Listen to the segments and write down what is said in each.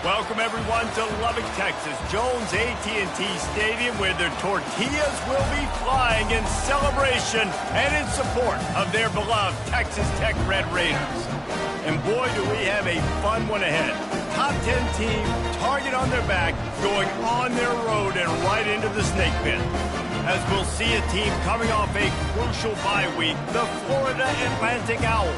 Welcome, everyone, to Lubbock, Texas, Jones AT&T Stadium, where their tortillas will be flying in celebration and in support of their beloved Texas Tech Red Raiders. And boy, do we have a fun one ahead. Top 10 team, target on their back, going on their road and right into the snake pit. As we'll see a team coming off a crucial bye week, the Florida Atlantic Owls,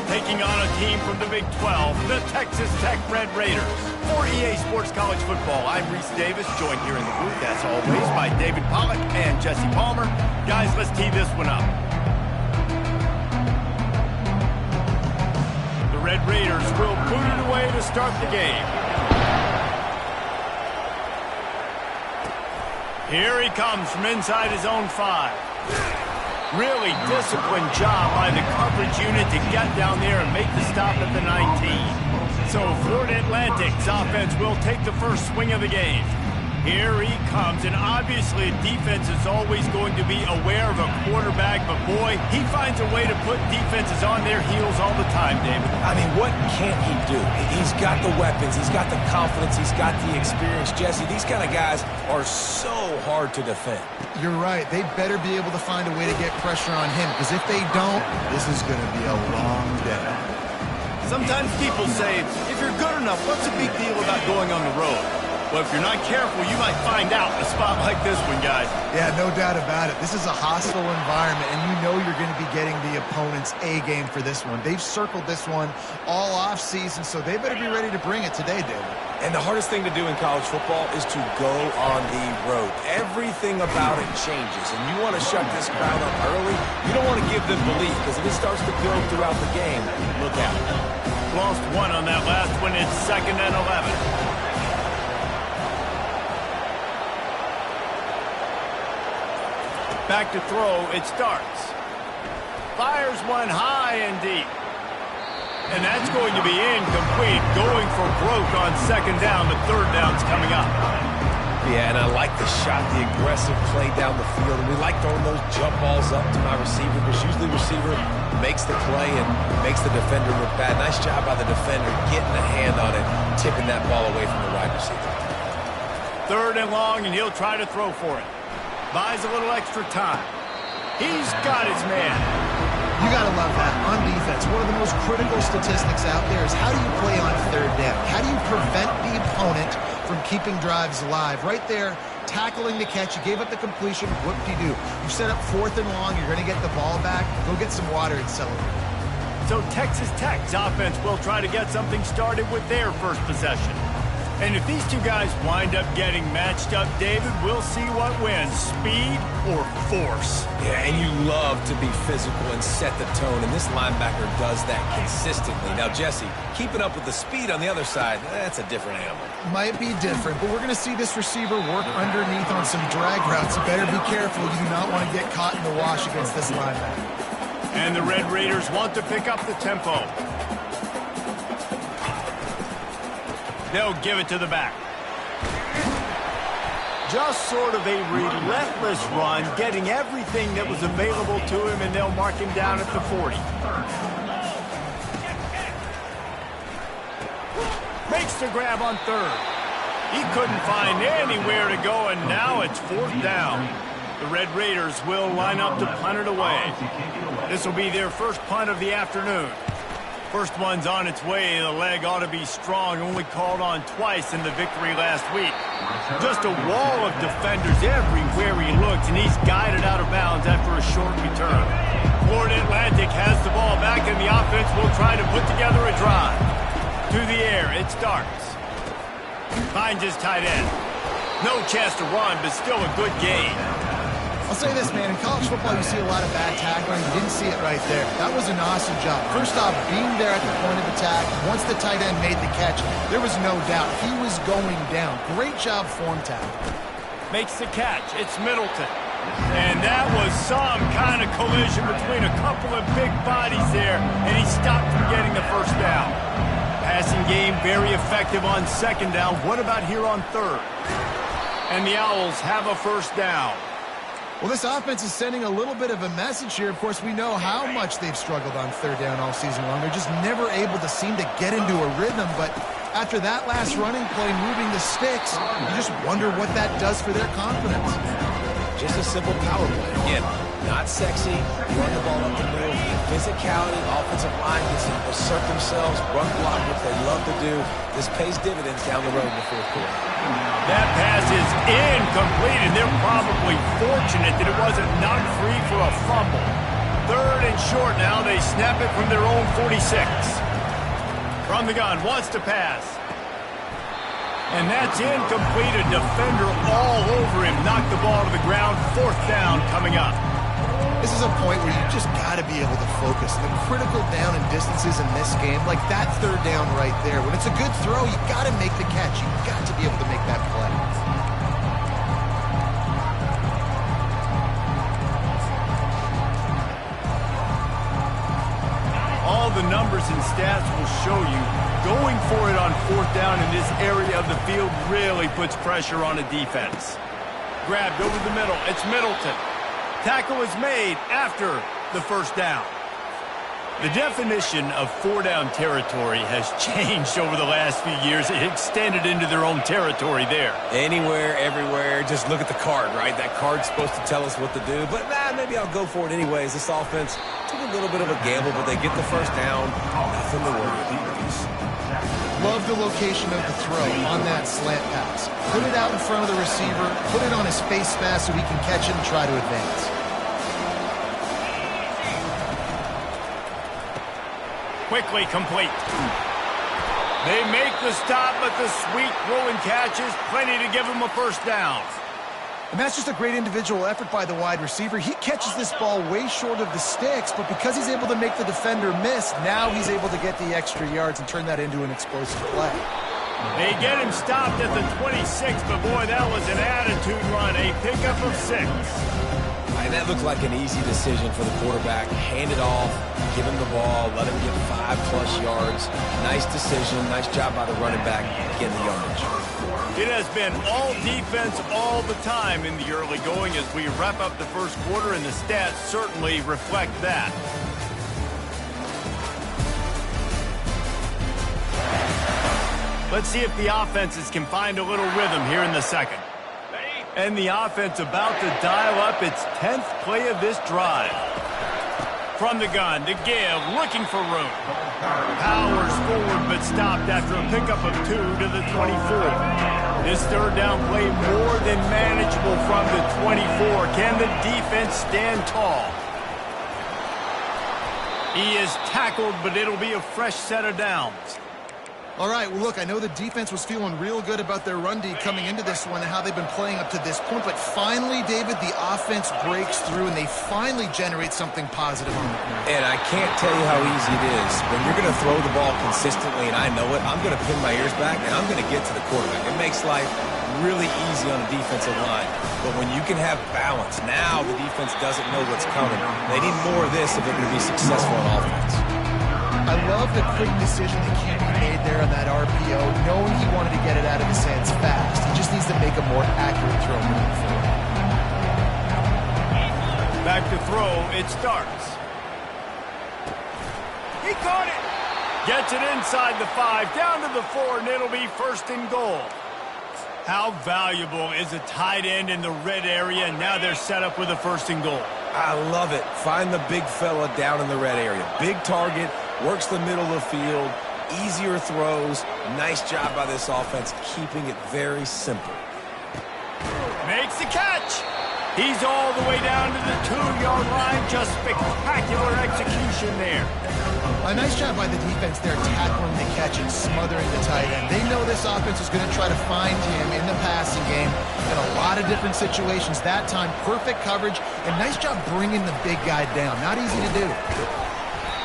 taking on a team from the Big 12, the Texas Tech Red Raiders. For EA Sports College Football, I'm Reese Davis, joined here in the booth, as always, by David Pollack and Jesse Palmer. Guys, let's tee this one up. The Red Raiders will boot it away to start the game. Here he comes from inside his own 5. Really disciplined job by the coverage unit to get down there and make the stop at the 19. So Florida Atlantic's offense will take the first swing of the game. Here he comes, and obviously defense is always going to be aware of a quarterback, but boy, he finds a way to put defenses on their heels all the time, David. I mean, what can't he do? He's got the weapons, he's got the confidence, he's got the experience. Jesse, these kind of guys are so hard to defend. You're right. They better be able to find a way to get pressure on him, because if they don't, this is going to be a long day. Sometimes people say, if you're good enough, what's the big deal about going on the road? Well, if you're not careful, you might find out in a spot like this one, guys. Yeah, no doubt about it. This is a hostile environment, and you know you're going to be getting the opponent's A game for this one. They've circled this one all off-season, so they better be ready to bring it today, David. And the hardest thing to do in college football is to go on the road. Everything about it changes, and you want to shut this crowd up early. You don't want to give them belief, because if it starts to build throughout the game, look out. Lost one on that last one. It's 2nd and 11. Back to throw, it starts. Fires one high and deep. And that's going to be incomplete, going for broke on 2nd down, but 3rd down's coming up. Yeah, and I like the shot, the aggressive play down the field. And we like throwing those jump balls up to my receiver, because usually the receiver makes the play and makes the defender look bad. Nice job by the defender getting a hand on it, tipping that ball away from the wide receiver. 3rd and long, and he'll try to throw for it. Buys a little extra time. He's got his man. You got to love that. On defense, one of the most critical statistics out there is how do you play on 3rd down? How do you prevent the opponent from keeping drives alive? Right there, tackling the catch. You gave up the completion. Whoop-de-doo. You set up 4th and long. You're going to get the ball back. Go get some water and celebrate. So Texas Tech's offense will try to get something started with their first possession. And if these two guys wind up getting matched up, David, we'll see what wins, speed or force. Yeah, and you love to be physical and set the tone, and this linebacker does that consistently. Now, Jesse, keeping up with the speed on the other side, that's a different animal. Might be different, but we're going to see this receiver work underneath on some drag routes. You better be careful. You do not want to get caught in the wash against this linebacker. And the Red Raiders want to pick up the tempo. They'll give it to the back. Just sort of a relentless run, getting everything that was available to him, and they'll mark him down at the 40. Makes the grab on 3rd. He couldn't find anywhere to go, and now it's 4th down. The Red Raiders will line up to punt it away. This will be their first punt of the afternoon. First one's on its way. The leg ought to be strong. Only called on twice in the victory last week. Just a wall of defenders everywhere he looks, and he's guided out of bounds after a short return. Florida Atlantic has the ball back, and the offense will try to put together a drive. To the air, it starts. Finds his tight end. No chance to run, but still a good game. I'll say this, man, in college football you see a lot of bad tackling. You didn't see it right there. That was an awesome job. First off, being there at the point of attack, once the tight end made the catch, there was no doubt he was going down. Great job form tackle. Makes the catch. It's Middleton. And that was some kind of collision between a couple of big bodies there, and he stopped from getting the first down. Passing game very effective on 2nd down. What about here on 3rd? And the Owls have a first down. Well, this offense is sending a little bit of a message here. Of course, we know how much they've struggled on 3rd down all season long. They're just never able to seem to get into a rhythm, but After that last running play, moving the sticks, you just wonder what that does for their confidence. Just a simple power play. Again, not sexy, run the ball up the middle, physicality, offensive line gets to assert themselves, run block, which they love to do. This pays dividends down the road in the fourth quarter. That pass is incomplete, and they're probably fortunate that it wasn't knocked free for a fumble. Third and short now. They snap it from their own 46. From the gun, wants to pass. And that's incomplete. A defender all over him. Knocked the ball to the ground. Fourth down coming up. This is a point where you just got to be able to focus. The critical down and distances in this game, like that third down right there. When it's a good throw, you got to make the catch. You got to be able to make that play. All the numbers and stats will show you going for it on fourth down in this area of the field really puts pressure on a defense. Grabbed over the middle. It's Middleton. Tackle is made after the first down. The definition of four-down territory has changed over the last few years. It extended into their own territory there. Anywhere, everywhere, just look at the card, right? That card's supposed to tell us what to do, but maybe I'll go for it anyways. This offense took a little bit of a gamble, but they get the first down. Nothing to worry about. Love the location of the throw on that slant pass. Put it out in front of the receiver, put it on his face mask so he can catch it and try to advance. Quickly complete. They make the stop, but the sweet throw and catch is plenty to give him a first down. And that's just a great individual effort by the wide receiver. He catches this ball way short of the sticks, but because he's able to make the defender miss, now he's able to get the extra yards and turn that into an explosive play. They get him stopped at the 26, but boy, that was an attitude run. A pickup of 6. And that looked like an easy decision for the quarterback. Hand it off, give him the ball, let him get 5+ yards. Nice decision, nice job by the running back getting the yardage. It has been all defense all the time in the early going as we wrap up the first quarter, and the stats certainly reflect that. Let's see if the offenses can find a little rhythm here in the second. And the offense about to dial up its 10th play of this drive. From the gun to give, looking for room. Powers forward, but stopped after a pickup of 2 to the 24. This third down play more than manageable from the 24. Can the defense stand tall? He is tackled, but it'll be a fresh set of downs. All right, well, look, I know the defense was feeling real good about their run D coming into this one and how they've been playing up to this point, but finally, David, the offense breaks through and they finally generate something positive on the ground. And I can't tell you how easy it is. When you're going to throw the ball consistently, and I know it, I'm going to pin my ears back and I'm going to get to the quarterback. It makes life really easy on the defensive line. But when you can have balance, now the defense doesn't know what's coming. They need more of this if they're going to be successful on offense. I love the quick decision the QB made there on that RPO, knowing he wanted to get it out of his hands fast. He just needs to make a more accurate throw moving forward. Back to throw, it starts. He caught it. Gets it inside the 5, down to the 4, and it'll be first and goal. How valuable is a tight end in the red area, and now they're set up with a first and goal. I love it. Find the big fella down in the red area. Big target, works the middle of the field, easier throws. Nice job by this offense, keeping it very simple. Makes the catch. He's all the way down to the 2-yard line. Just spectacular execution there. A nice job by the defense there, tackling the catch and smothering the tight end. They know this offense is going to try to find him in the passing game in a lot of different situations. That time, perfect coverage, and nice job bringing the big guy down. Not easy to do.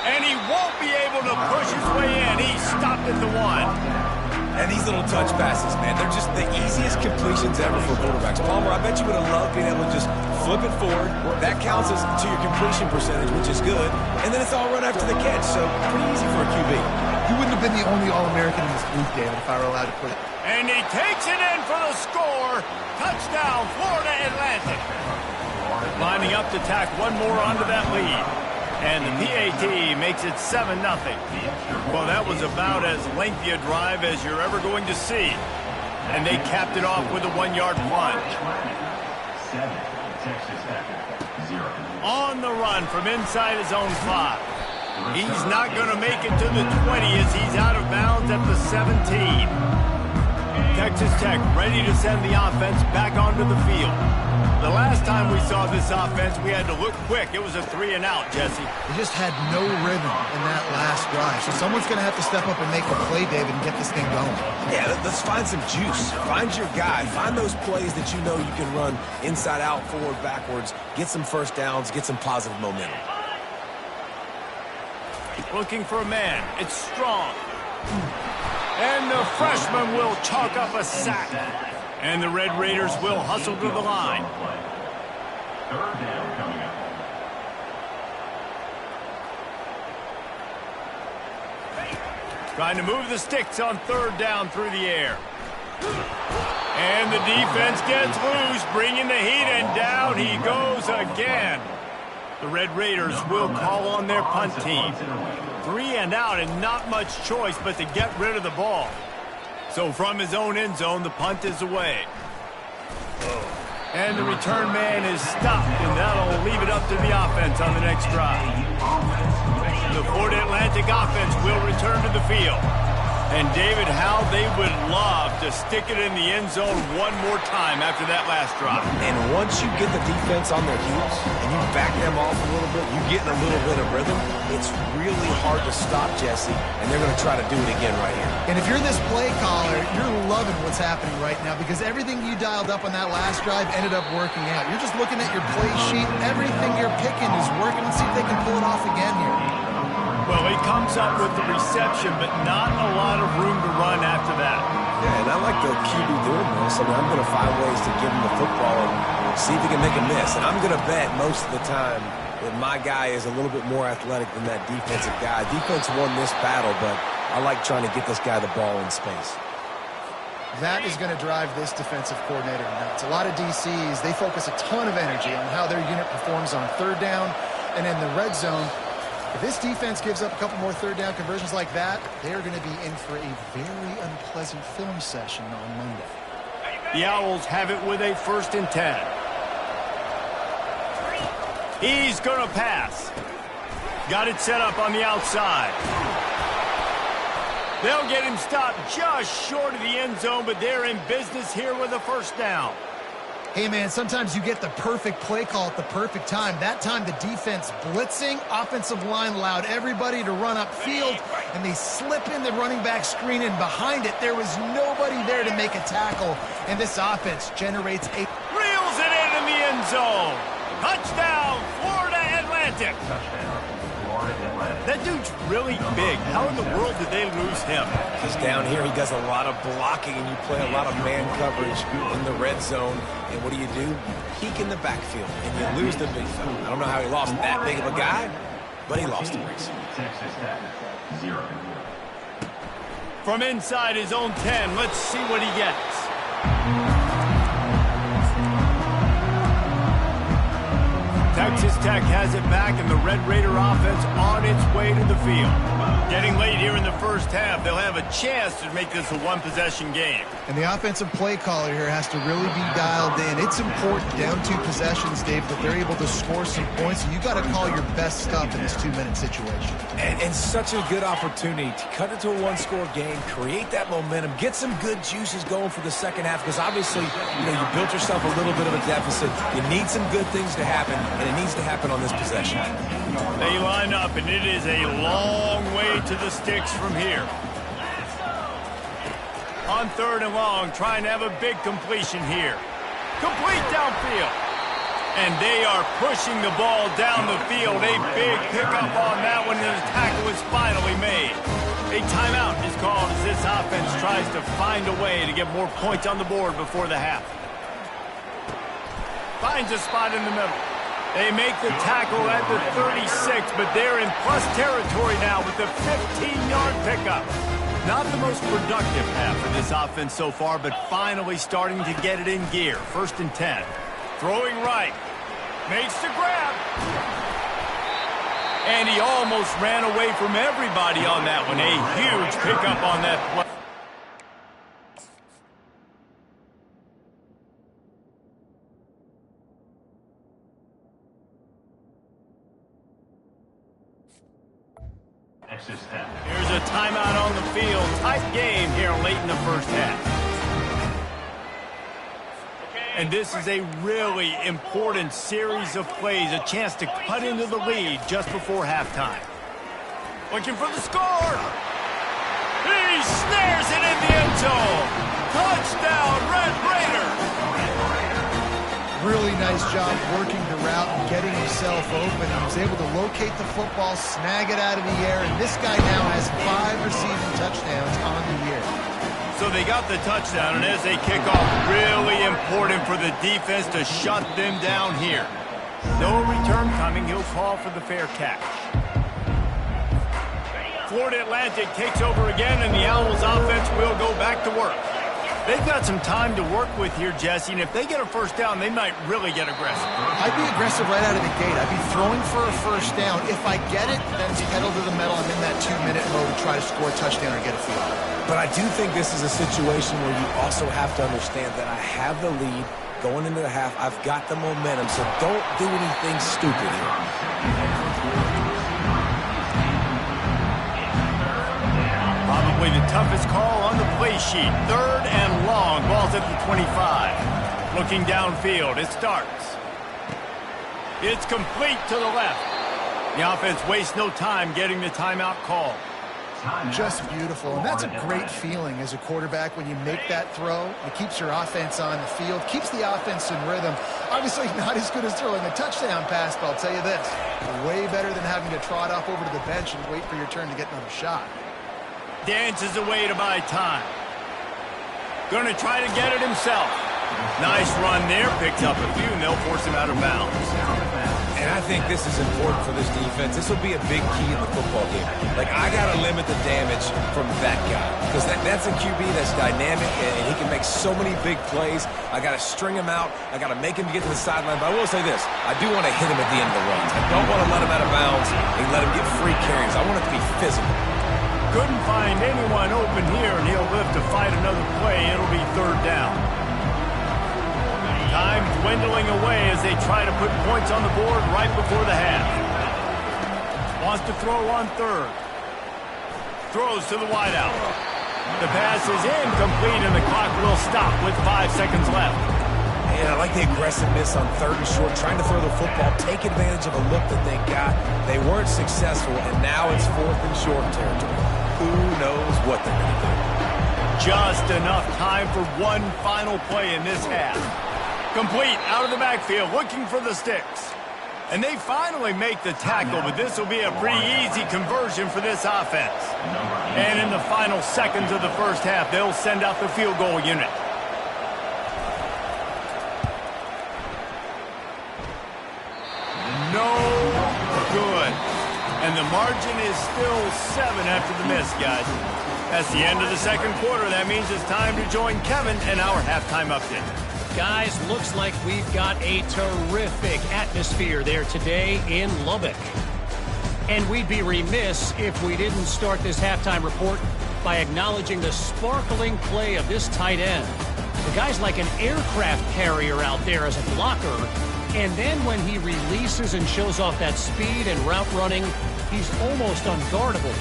And he won't be able to push his way in. He stopped at the 1. And these little touch passes, man, they're just the easiest completions ever for quarterbacks. Palmer, I bet you would have loved being able to just flip it forward. That counts as to your completion percentage, which is good. And then it's all run after the catch, so pretty easy for a QB. You wouldn't have been the only All-American in this booth, David, if I were allowed to put it. And he takes it in for the score. Touchdown, Florida Atlantic. Lining up to tack one more onto that lead. And the PAT makes it 7-0. Well, that was about as lengthy a drive as you're ever going to see. And they capped it off with a 1-yard plunge. On the run from inside his own 5. He's not going to make it to the 20 as he's out of bounds at the 17. Texas Tech ready to send the offense back onto the field. The last time we saw this offense, we had to look quick. It was a 3-and-out, Jesse. They just had no rhythm in that last drive. So someone's going to have to step up and make the play, David, and get this thing going. Yeah, let's find some juice. Find your guy. Find those plays that you know you can run inside out, forward, backwards. Get some first downs. Get some positive momentum. Looking for a man. It's Strong. And the freshman will chalk up a sack. And the Red Raiders will hustle to the line. Third down coming up. Trying to move the sticks on third down through the air. And the defense gets loose, bringing the heat, and down he goes again. The Red Raiders will call on their punt team. 3-and-out and not much choice but to get rid of the ball. So from his own end zone, the punt is away. And the return man is stopped, and that'll leave it up to the offense on the next drive. The Florida Atlantic offense will return to the field. And David, how they would love to stick it in the end zone one more time after that last drive. And once you get the defense on their heels and you back them off a little bit, you get in a little bit of rhythm, it's really hard to stop, Jesse, and they're going to try to do it again right here. And if you're this play caller, you're loving what's happening right now because everything you dialed up on that last drive ended up working out. You're just looking at your play sheet. Everything you're picking is working. Let's see if they can pull it off again here. Well, he comes up with the reception, but not a lot of room to run after that. Yeah, and I like the QB doing this. I mean, I'm going to find ways to give him the football and see if he can make a miss. And I'm going to bet most of the time that my guy is a little bit more athletic than that defensive guy. Defense won this battle, but I like trying to get this guy the ball in space. That is going to drive this defensive coordinator nuts. A lot of DCs, they focus a ton of energy on how their unit performs on third down and in the red zone. If this defense gives up a couple more third down conversions like that, they're going to be in for a very unpleasant film session on Monday. The Owls have it with a 1st and 10. He's going to pass. Got it set up on the outside. They'll get him stopped just short of the end zone, but they're in business here with a 1st down. Hey, man, sometimes you get the perfect play call at the perfect time. That time, the defense blitzing, offensive line allowed everybody to run upfield, and they slip in the running back screen, and behind it, there was nobody there to make a tackle, and this offense generates a... Reels it in the end zone. Touchdown, Florida Atlantic. Touchdown, Florida Atlantic. That dude's really big. How in the world did they lose him? Because down here he does a lot of blocking and you play a lot of man coverage in the red zone. And what do? Peek in the backfield and you lose the big fella. I don't know how he lost that big of a guy, but he lost the race. Texas Tech, 0. From inside his own 10, let's see what he gets. Texas Tech has it back, and the Red Raider offense on its way to the field. Getting late here in the first half, they'll have a chance to make this a one-possession game. And the offensive play caller here has to really be dialed in. It's important down 2 possessions, Dave, that they're able to score some points. And you got to call your best stuff in this 2-minute situation. And such a good opportunity to cut it to a 1-score game, create that momentum, get some good juices going for the second half. Because obviously, you built yourself a little bit of a deficit. You need some good things to happen, and it needs to happen on this possession. They line up, and it is a long way to the sticks from here. On 3rd and long, trying to have a big completion here. Complete downfield. And they are pushing the ball down the field. A big pickup on that one, and the tackle is finally made. A timeout is called as this offense tries to find a way to get more points on the board before the half. Finds a spot in the middle. They make the tackle at the 36, but they're in plus territory now with the 15-yard pickup. Not the most productive half for this offense so far, but finally starting to get it in gear. 1st and 10. Throwing right. Makes the grab. And he almost ran away from everybody on that one. A huge pickup on that play. Texas Tech. Here's a timeout on the field. Tight game here late in the first half. And this is a really important series of plays, a chance to cut into the lead just before halftime. Looking for the score. He snares it in the end zone. Touchdown, Red Raiders. Really nice job working the route and getting himself open. He was able to locate the football, snag it out of the air, and this guy now has 5 receiving touchdowns on the year. So they got the touchdown, and as they kick off, really important for the defense to shut them down here. No return coming. He'll call for the fair catch. Florida Atlantic takes over again, and the Owls offense will go back to work. They've got some time to work with here, Jesse, and if they get a first down, they might really get aggressive. I'd be aggressive right out of the gate. I'd be throwing for a first down. If I get it, then it's pedal to the metal. I'm in that 2-minute mode to try to score a touchdown or get a field. But I do think this is a situation where you also have to understand that I have the lead going into the half. I've got the momentum, so don't do anything stupid here. Probably the toughest call on the play sheet. 3rd and long. Ball's at the 25. Looking downfield. It starts. It's complete to the left. The offense wastes no time getting the timeout call. Just beautiful, and that's a great feeling as a quarterback when you make that throw. It keeps your offense on the field, keeps the offense in rhythm. Obviously not as good as throwing a touchdown pass, but I'll tell you this, way better than having to trot off over to the bench and wait for your turn to get another shot. Dances away to buy time. Going to try to get it himself. Nice run there, picks up a few, and they'll force him out of bounds. And I think this is important for this defense. This will be a big key in the football game. Like, I got to limit the damage from that guy. Because that's a QB that's dynamic, and he can make so many big plays. I got to string him out. I got to make him get to the sideline. But I will say this. I do want to hit him at the end of the runs. I don't want to let him out of bounds and let him get free carries. I want it to be physical. Couldn't find anyone open here, and he'll live to fight another play. It'll be 3rd down. Time dwindling away as they try to put points on the board right before the half. Wants to throw on 3rd. Throws to the wideout. The pass is incomplete, and the clock will stop with 5 seconds left. And I like the aggressiveness on 3rd and short, trying to throw the football, take advantage of a look that they got. They weren't successful, and now it's 4th and short territory. Who knows what they're going to do? Just enough time for one final play in this half. Complete out of the backfield, looking for the sticks. And they finally make the tackle, but this will be a pretty easy conversion for this offense. And in the final seconds of the first half, they'll send out the field goal unit. No good. And the margin is still 7 after the miss, guys. That's the end of the second quarter. That means it's time to join Kevin and our halftime update. Guys, looks like we've got a terrific atmosphere there today in Lubbock. And we'd be remiss if we didn't start this halftime report by acknowledging the sparkling play of this tight end. The guy's like an aircraft carrier out there as a blocker. And then when he releases and shows off that speed and route running, he's almost unguardable.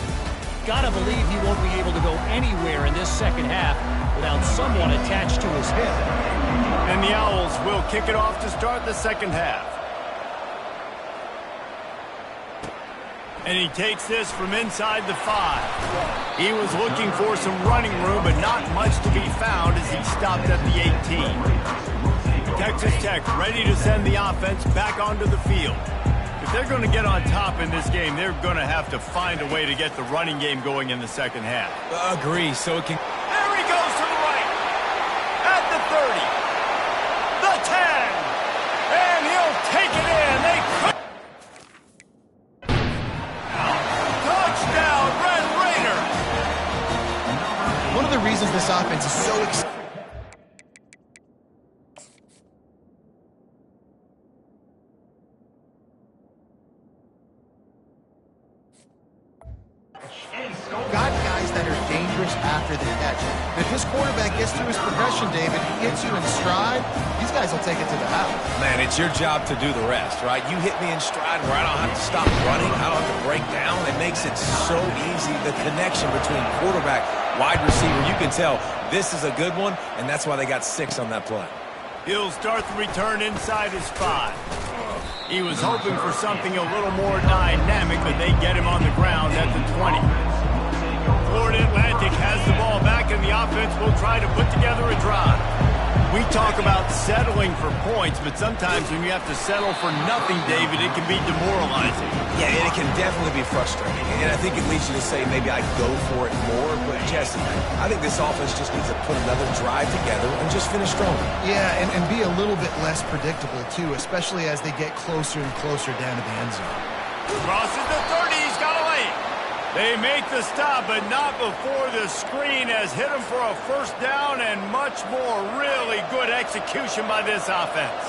Gotta believe he won't be able to go anywhere in this second half without someone attached to his hip. And the Owls will kick it off to start the second half. And he takes this from inside the 5. He was looking for some running room, but not much to be found as he stopped at the 18. Texas Tech ready to send the offense back onto the field. If they're going to get on top in this game, they're going to have to find a way to get the running game going in the second half. Agree, so it can... There he goes to the right. At the 30. The 10. And he'll take it in. They could... Touchdown, Red Raiders. One of the reasons this offense is so exciting. receivers after the catch. If this quarterback gets through his progression, David, he gets you in stride, these guys will take it to the house. Man, it's your job to do the rest, right? You hit me in stride where I don't have to stop running. I don't have to break down. It makes it so easy. The connection between quarterback, wide receiver, you can tell this is a good one, and that's why they got 6 on that play. He'll start the return inside his 5. He was hoping for something a little more dynamic, but they get him on the ground at the 20. Florida Atlantic has the ball back, and the offense will try to put together a drive. We talk about settling for points, but sometimes when you have to settle for nothing, David, it can be demoralizing. Yeah, and it can definitely be frustrating. And I think it leads you to say maybe I'd go for it more. But, Jesse, I think this offense just needs to put another drive together and just finish strong. Yeah, and be a little bit less predictable, too, especially as they get closer and closer down to the end zone. Crosses the 30. He's got a lane. They make the stop, but not before the screen has hit him for a first down and much more. Really good execution by this offense.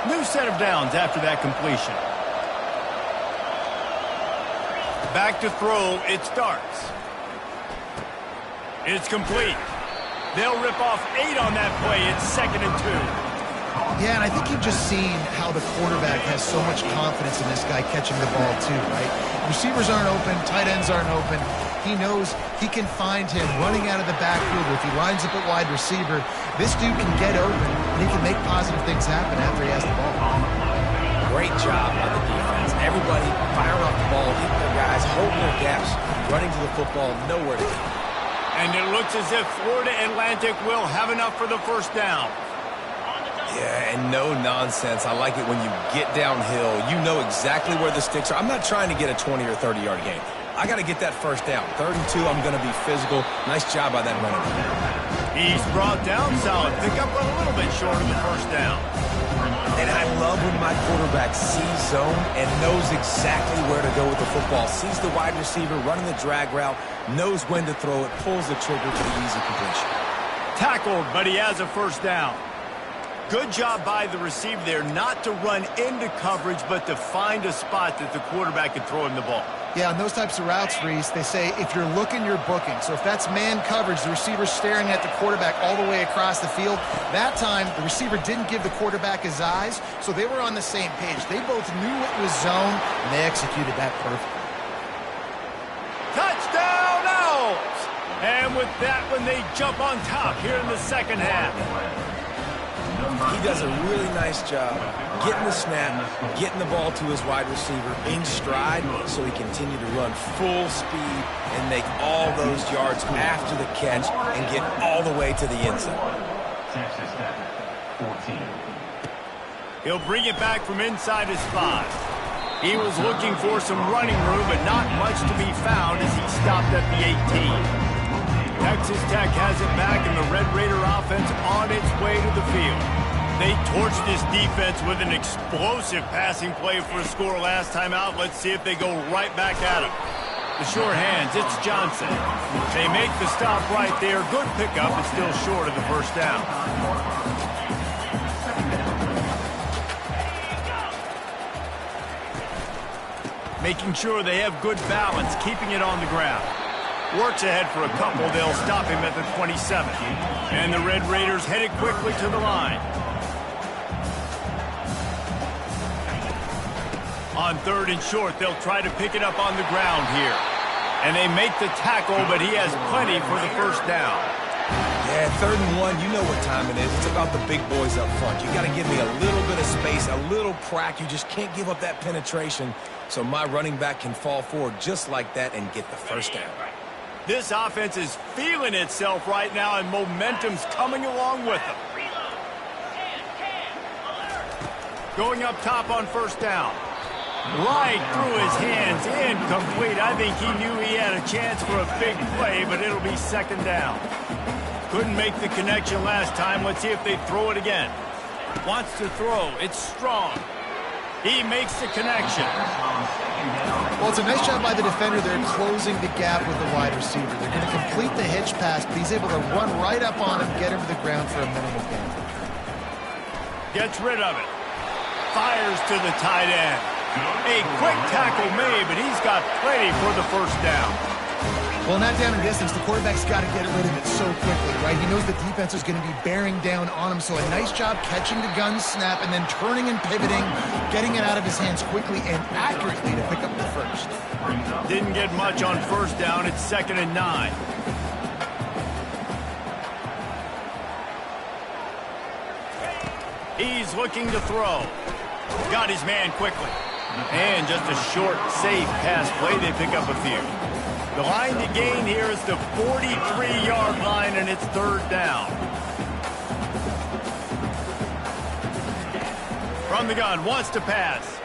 New set of downs after that completion. Back to throw, it starts. It's complete. They'll rip off 8 on that play. It's 2nd and 2. Yeah, and I think you've just seen how the quarterback has so much confidence in this guy catching the ball too, right? Receivers aren't open, tight ends aren't open. He knows he can find him running out of the backfield. If he lines up at wide receiver, this dude can get open, and he can make positive things happen after he has the ball. Great job by the defense. Everybody firing off the ball, hitting their guys, holding their gaps, running to the football, nowhere to go. And it looks as if Florida Atlantic will have enough for the first down. Yeah, and no nonsense. I like it when you get downhill. You know exactly where the sticks are. I'm not trying to get a 20 or 30-yard gain. I got to get that first down. 3rd and 2, I'm going to be physical. Nice job by that running back. He's brought down solid pickup, but a little bit short of the first down. And I love when my quarterback sees zone and knows exactly where to go with the football. Sees the wide receiver running the drag route, knows when to throw it, pulls the trigger for the easy completion. Tackled, but he has a first down. Good job by the receiver there not to run into coverage, but to find a spot that the quarterback can throw him the ball. Yeah, on those types of routes, Reese, they say if you're looking, you're booking. So if that's man coverage, the receiver's staring at the quarterback all the way across the field. That time, the receiver didn't give the quarterback his eyes, so they were on the same page. They both knew it was zone, and they executed that perfectly. Touchdown out! And with that one, they jump on top here in the second half. He does a really nice job getting the snap, getting the ball to his wide receiver in stride so he continue to run full speed and make all those yards after the catch and get all the way to the end zone. Texas Tech, 14. He'll bring it back from inside his 5. He was looking for some running room, but not much to be found as he stopped at the 18. Texas Tech has it back, and the Red Raider offense on its way to the field. They torched this defense with an explosive passing play for a score last time out. Let's see if they go right back at him. The sure hands, it's Johnson. They make the stop right there. Good pickup, but still short of the first down. Making sure they have good balance, keeping it on the ground. Works ahead for a couple. They'll stop him at the 27. And the Red Raiders headed quickly to the line. On 3rd and short, they'll try to pick it up on the ground here. And they make the tackle, but he has plenty for the first down. Yeah, 3rd and 1, you know what time it is. It's about the big boys up front. You got to give me a little bit of space, a little crack. You just can't give up that penetration so my running back can fall forward just like that and get the first down. This offense is feeling itself right now, and momentum's coming along with them. Going up top on first down. Right through his hands, incomplete. I think he knew he had a chance for a big play, but it'll be 2nd down. Couldn't make the connection last time. Let's see if they throw it again. Wants to throw. It's strong. He makes the connection. Well, it's a nice job by the defender there closing the gap with the wide receiver. They're going to complete the hitch pass, but he's able to run right up on him, get him to the ground for a minimal gain. Gets rid of it. Fires to the tight end. A quick tackle made, but he's got plenty for the first down. Well, in that down and distance, the quarterback's got to get rid of it so quickly, right? He knows the defense is going to be bearing down on him, so a nice job catching the gun snap and then turning and pivoting, getting it out of his hands quickly and accurately to pick up the first. Didn't get much on first down. It's 2nd and 9. He's looking to throw. Got his man quickly. And just a short, safe pass play. They pick up a few. The line to gain here is the 43-yard line, and it's 3rd down. From the gun, wants to pass.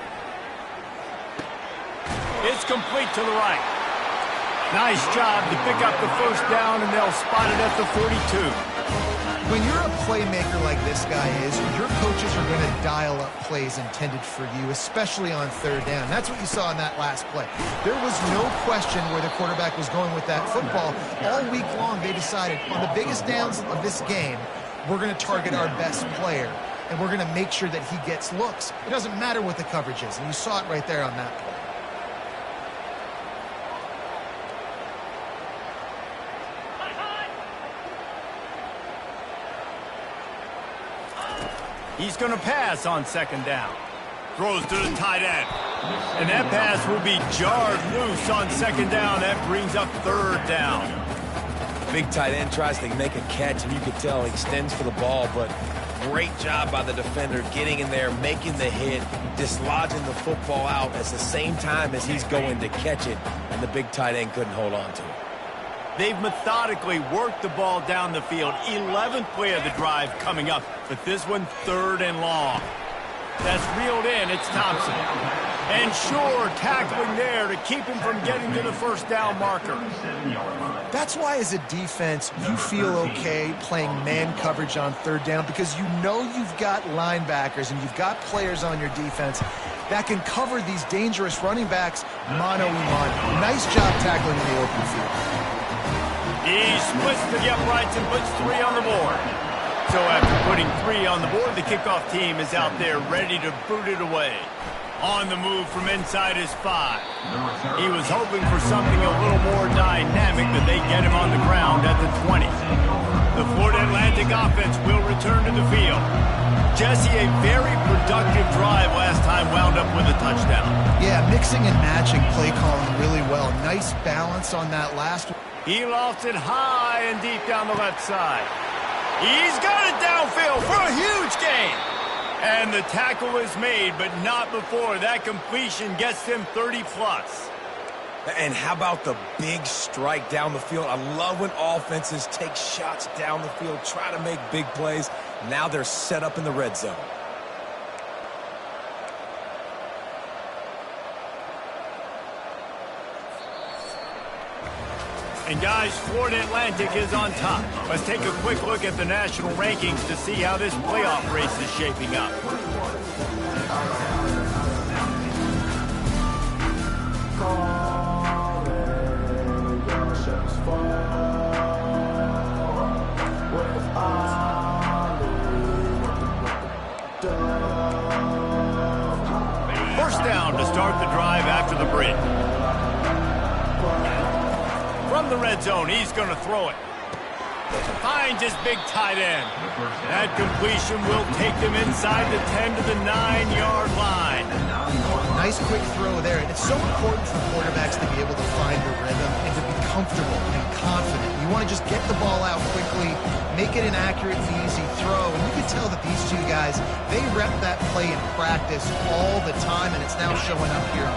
It's complete to the right. Nice job to pick up the first down, and they'll spot it at the 42. When you're a playmaker like this guy is, your coaches are going to dial up plays intended for you, especially on 3rd down. That's what you saw in that last play. There was no question where the quarterback was going with that football. All week long, they decided on the biggest downs of this game, we're going to target our best player, and we're going to make sure that he gets looks. It doesn't matter what the coverage is, and you saw it right there on that play. He's going to pass on 2nd down. Throws to the tight end. And that pass will be jarred loose on 2nd down. That brings up 3rd down. Big tight end tries to make a catch, and you can tell he extends for the ball, but great job by the defender getting in there, making the hit, dislodging the football out at the same time as he's going to catch it, and the big tight end couldn't hold on to it. They've methodically worked the ball down the field. 11th play of the drive coming up, but this one 3rd and long. That's reeled in. It's Thompson. And sure, tackling there to keep him from getting to the first down marker. That's why as a defense, you feel okay playing man coverage on 3rd down because you know you've got linebackers and you've got players on your defense that can cover these dangerous running backs mano-a-mano. Nice job tackling in the open field. He splits to the uprights and puts 3 on the board. So after putting 3 on the board, the kickoff team is out there ready to boot it away. On the move from inside his 5. He was hoping for something a little more dynamic, but they get him on the ground at the 20. The Florida Atlantic offense will return to the field. Jesse, a very productive drive last time, wound up with a touchdown. Yeah, mixing and matching play calling really well. Nice balance on that last one. He lofts it high and deep down the left side. He's got it downfield for a huge gain. And the tackle is made, but not before that completion gets him 30-plus. And how about the big strike down the field? I love when offenses take shots down the field, try to make big plays. Now they're set up in the red zone. And guys, Florida Atlantic is on top. Let's take a quick look at the national rankings to see how this playoff race is shaping up. First down to start the drive after the break. From the red zone, he's going to throw it. Finds his big tight end. That completion will take them inside the 10 to the 9-yard line. Nice quick throw there. And it's so important for quarterbacks to be able to find a rhythm and to be comfortable and confident. You want to just get the ball out quickly, make it an accurate and easy throw. And you can tell that these two guys, they rep that play in practice all the time, and it's now showing up here.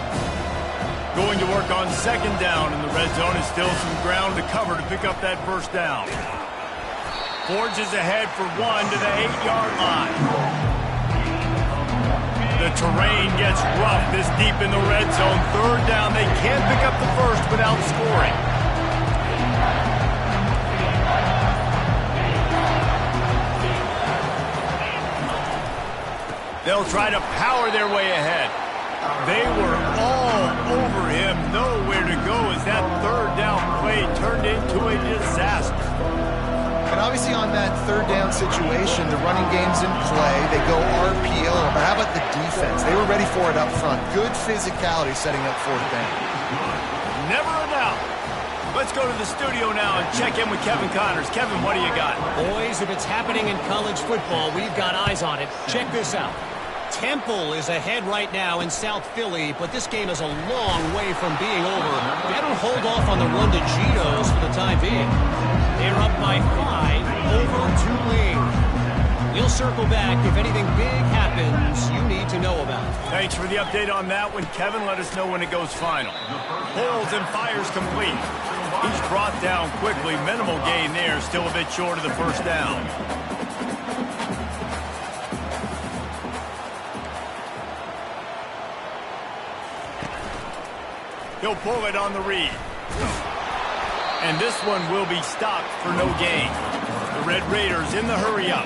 Going to work on 2nd down, and the red zone is still some ground to cover to pick up that first down. Forges ahead for 1 to the 8-yard line. The terrain gets rough this deep in the red zone. 3rd down, they can't pick up the first without scoring. They'll try to power their way ahead. They were all over him, nowhere to go as that 3rd down play turned into a disaster. And obviously on that 3rd down situation, the running game's in play. They go RPO, but how about the defense? They were ready for it up front. Good physicality setting up 4th down. Never a doubt. Let's go to the studio now and check in with Kevin Connors. Kevin, what do you got? Boys, if it's happening in college football, we've got eyes on it. Check this out. Temple is ahead right now in South Philly, but this game is a long way from being over. Better hold off on the run to Geno's for the time being. They're up by 5 over Tulane. We'll circle back if anything big happens you need to know about. Thanks for the update on that one, Kevin. Let us know when it goes final. Holds and fires complete. He's brought down quickly. Minimal gain there. Still a bit short of the first down. He'll pull it on the read. And this one will be stopped for no gain. The Red Raiders in the hurry up.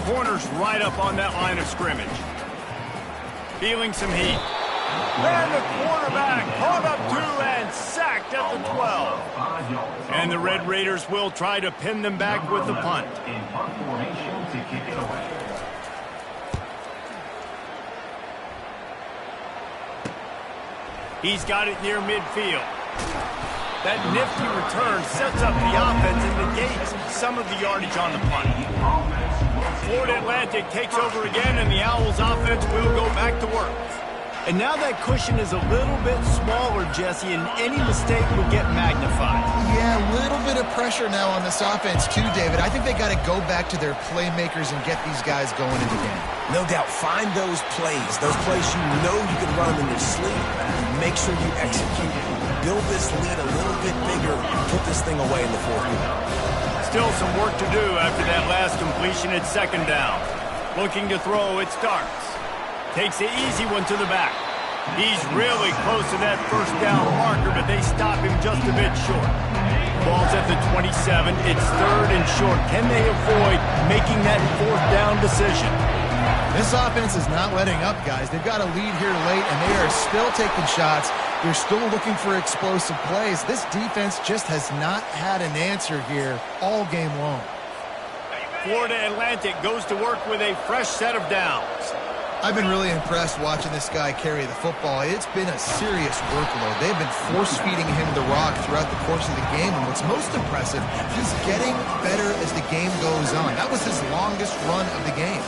Corner's right up on that line of scrimmage. Feeling some heat. And the quarterback caught up to and sacked at the 12. And the Red Raiders will try to pin them back with the punt. In punt formation to kick it away. He's got it near midfield. That nifty return sets up the offense and negates some of the yardage on the punt. Florida Atlantic takes over again, and the Owls offense will go back to work. And now that cushion is a little bit smaller, Jesse, and any mistake will get magnified. Yeah, a little bit of pressure now on this offense too, David. I think they got to go back to their playmakers and get these guys going in the game. No doubt, find those plays you know you can run them in your sleep. Make sure you execute. Build this lead a little bit bigger. Put this thing away in the fourth quarter. Still some work to do after that last completion at second down. Looking to throw, it starts. Takes the easy one to the back. He's really close to that first down marker, but they stop him just a bit short. Ball's at the 27. It's third and short. Can they avoid making that fourth down decision? This offense is not letting up, guys. They've got a lead here late, and they are still taking shots. They're still looking for explosive plays. This defense just has not had an answer here all game long. Florida Atlantic goes to work with a fresh set of downs. I've been really impressed watching this guy carry the football. It's been a serious workload. They've been force-feeding him the rock throughout the course of the game, and what's most impressive, he's getting better as the game goes on. That was his longest run of the game.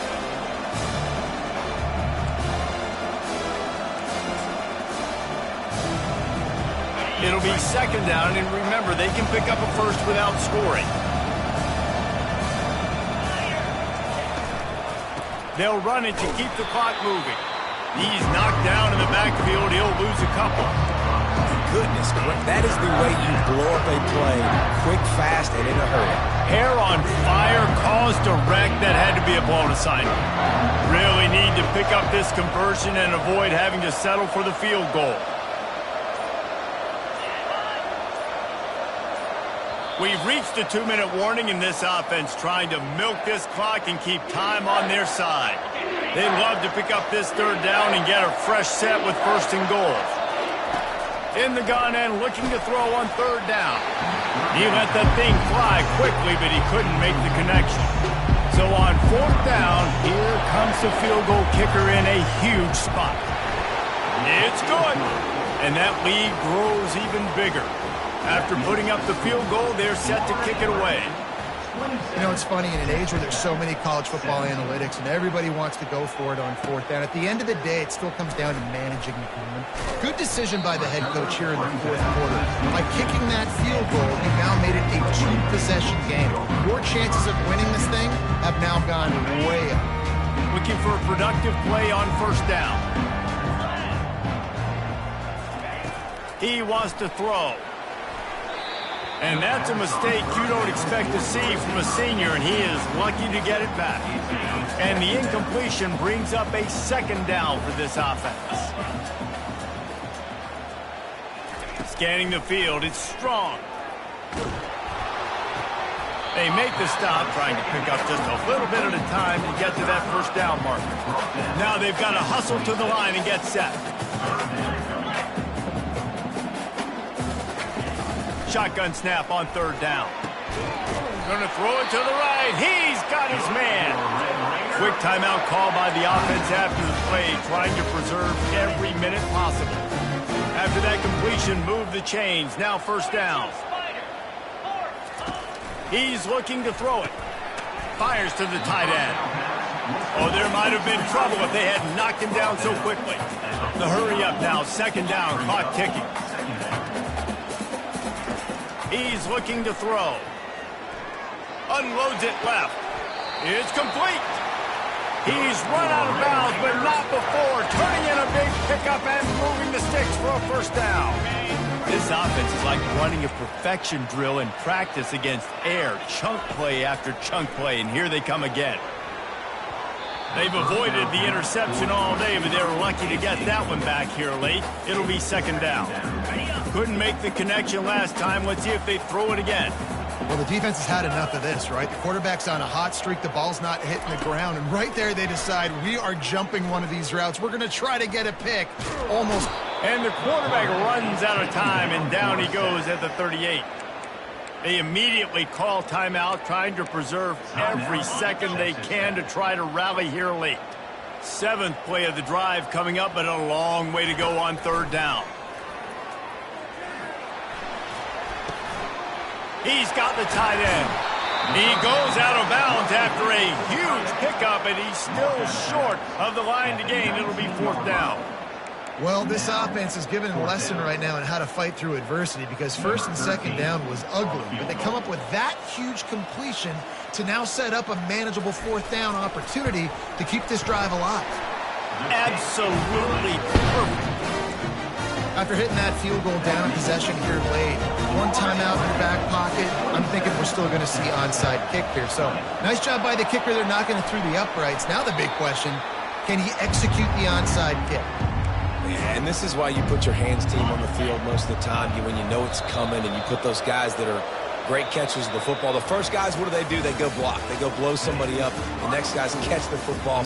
It'll be second down, and remember, they can pick up a first without scoring. They'll run it to keep the clock moving. He's knocked down in the backfield. He'll lose a couple. Goodness, that is the way you blow up a play, quick, fast, and in a hurry. Hair on fire, caused a wreck. That had to be a blown assignment. Really need to pick up this conversion and avoid having to settle for the field goal. We've reached a 2-minute warning in this offense, trying to milk this clock and keep time on their side. They'd love to pick up this third down and get a fresh set with first and goal. In the gun and looking to throw on third down. He let that thing fly quickly, but he couldn't make the connection. So on fourth down, here comes the field goal kicker in a huge spot. It's good. And that lead grows even bigger. After putting up the field goal, they're set to kick it away. You know, it's funny, in an age where there's so many college football analytics and everybody wants to go for it on fourth down, at the end of the day, it still comes down to managing the game. Good decision by the head coach here in the fourth quarter. By kicking that field goal, you've now made it a 2-possession game. Your chances of winning this thing have now gone way up. Looking for a productive play on first down. He wants to throw. And that's a mistake you don't expect to see from a senior, and he is lucky to get it back. And the incompletion brings up a second down for this offense. Scanning the field, it's strong. They make the stop, trying to pick up just a little bit at a time to get to that first down marker. Now they've got to hustle to the line and get set. Shotgun snap on third down. Gonna throw it to the right. He's got his man. Quick timeout call by the offense after the play, trying to preserve every minute possible. After that completion, move the chains. Now first down. He's looking to throw it. Fires to the tight end. Oh, there might have been trouble if they had knocked him down so quickly. The hurry up now. Second down. Clock ticking. He's looking to throw. Unloads it left. It's complete. He's run out of bounds, but not before. Turning in a big pickup and moving the sticks for a first down. This offense is like running a perfection drill in practice against air. Chunk play after chunk play, and here they come again. They've avoided the interception all day, but they were lucky to get that one back here late. It'll be second down. Couldn't make the connection last time. Let's see if they throw it again. Well, the defense has had enough of this, right? The quarterback's on a hot streak. The ball's not hitting the ground. And right there, they decide, we are jumping one of these routes. We're going to try to get a pick. Almost. And the quarterback runs out of time, and down he goes at the 38. They immediately call timeout, trying to preserve every second they can to try to rally here late. Seventh play of the drive coming up, but a long way to go on third down. He's got the tight end. He goes out of bounds after a huge pickup, and he's still short of the line to gain. It'll be fourth down. Well, this offense is given a lesson right now on how to fight through adversity, because first and second down was ugly, but they come up with that huge completion to now set up a manageable fourth down opportunity to keep this drive alive. Absolutely perfect. After hitting that field goal down possession here late, one timeout in the back pocket, I'm thinking we're still going to see onside kick here. So nice job by the kicker. They're knocking it through the uprights. Now the big question, can he execute the onside kick? And this is why you put your hands team on the field most of the time. When you know it's coming, and you put those guys that are great catchers of the football. The first guys, what do? They go block. They go blow somebody up. The next guys catch the football.